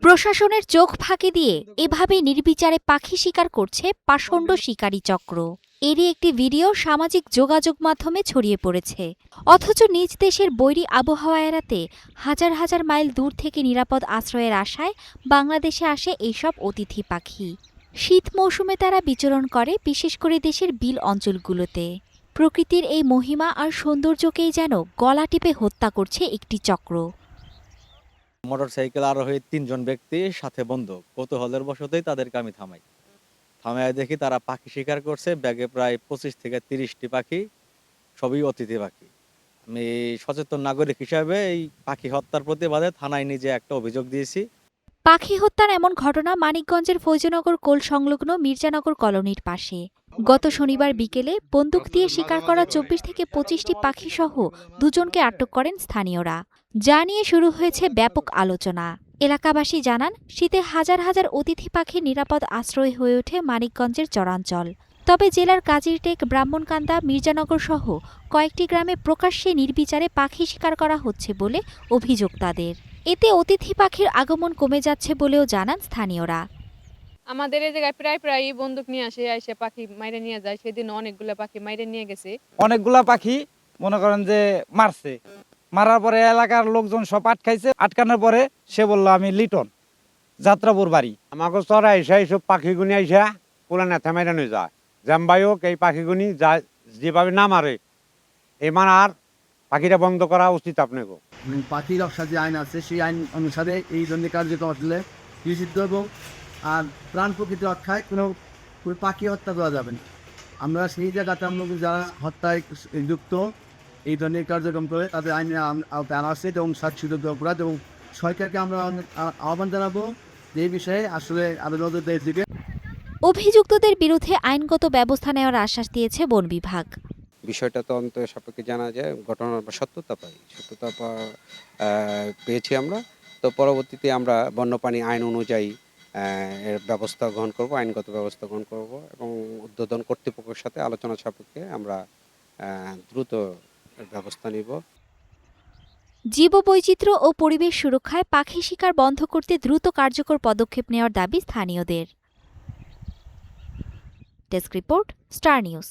প্রশাসনের চোখ ফাঁকি দিয়ে এভাবে নির্বিচারে পাখি শিকার করছে পাষণ্ড শিকারী চক্র। এরই একটি ভিডিও সামাজিক যোগাযোগ মাধ্যমে ছড়িয়ে পড়েছে। অথচ নিজ দেশের বৈরী আবহাওয়া এড়াতে হাজার হাজার মাইল দূর থেকে নিরাপদ আশ্রয়ের আশায় বাংলাদেশে আসে এইসব অতিথি পাখি। শীত মৌসুমে তারা বিচরণ করে বিশেষ করে দেশের বিল অঞ্চলগুলোতে। প্রকৃতির এই মহিমা আর সৌন্দর্যকেই যেন গলা টিপে হত্যা করছে একটি চক্র। মোটরসাইকেল আরোহী ৩ জন ব্যক্তি সাথে বন্দুক। কৌতূহলের বশতই তাদেরকে আমি থামাই দেখি তারা পাখি শিকার করছে। ব্যাগে প্রায় ২৫ থেকে ৩০টি পাখি, সবই অতিথি পাখি। আমি সচেতন নাগরিক হিসাবে এই পাখি হত্যার প্রতিবাদে থানায় নিজে একটা অভিযোগ দিয়েছি। পাখি হত্যার এমন ঘটনা মানিকগঞ্জের ফৈজনগর কোল সংলগ্ন মির্জানগর কলোনির পাশে। গত শনিবার বিকেলে বন্দুক দিয়ে শিকার করা ২৪ থেকে ২৫টি পাখি সহ দুজনকে আটক করেন স্থানীয়রা। যা নিয়ে শুরু হয়েছে ব্যাপক আলোচনা। এলাকাবাসী জানান, শীতে হাজার হাজার অতিথি পাখির নিরাপদ আশ্রয় হয়ে ওঠে মানিকগঞ্জের চরাঞ্চল। তবে জেলার কাজিরটেক, ব্রাহ্মণকান্দা, মির্জানগর সহ কয়েকটি গ্রামে প্রকাশ্যে নির্বিচারে পাখি শিকার করা হচ্ছে বলে অভিযোগ তাদের। এতে অতিথি পাখির আগমন কমে যাচ্ছে বলেও জানান স্থানীয়রা। আমাদের এই জায়গায় প্রায় বন্দুক নিয়ে আসে পাখি মাইরে নিয়ে যায়। সেদিন অনেকগুলা পাখি মাইরে নিয়ে গেছে। অনেকগুলা পাখি মনে করেন যে মারছে, মারার পরে এলাকার লোকজন সব আটকাইছে। আটকানোর পরে সে বললো আমি লিটন, যাত্রাপুর বাড়ি। আমাকে চড়া আইসা এইসব পাখিগুনি আইসা পোলা নেথা মাইরা নিয়ে যায়। জ্যাম্বাই হোক এই পাখিগুনি যেভাবে না মারে, এই মানার পাখিটা বন্ধ করা উচিত আপনাকে। পাখি রক্ষা যে আইন আছে সেই আইন অনুসারে এই ধরনের কার্যক্রম আসলে নিষিদ্ধ, এবং আর প্রাণ প্রকৃতি রক্ষায় কোনো পাখি হত্যা করা যাবে না। আমরা সেই জায়গাতে আমরা যারা হত্যায় যুক্ত এই ধরনের কার্যক্রম করে তাদের আইনে আনা আছে এবং শাস্তিযোগ্য অপরাধ, এবং সরকারকে আমরা আহ্বান জানাবো যে এই বিষয়ে আসলে আরো নজর দেওয়ার দিকে। অভিযুক্তদের বিরুদ্ধে আইনগত ব্যবস্থা নেওয়ার আশ্বাস দিয়েছে বন বিভাগ। বিষয়টা তদন্ত সাপেক্ষে জানা যায়, ঘটনার সত্যতা পেয়েছি আমরা। তো পরবর্তীতে আমরা বন্যপ্রাণী আইন অনুযায়ী এর ব্যবস্থা গ্রহণ করব, আইনগত ব্যবস্থা গ্রহণ করব, এবং উদ্বোধন কর্তৃপক্ষের সাথে আলোচনা সাপেক্ষে আমরা দ্রুত ব্যবস্থা নিব। জীববৈচিত্র্য ও পরিবেশ সুরক্ষায় পাখি শিকার বন্ধ করতে দ্রুত কার্যকর পদক্ষেপ নেওয়ার দাবি স্থানীয়দের। Desk report, star news.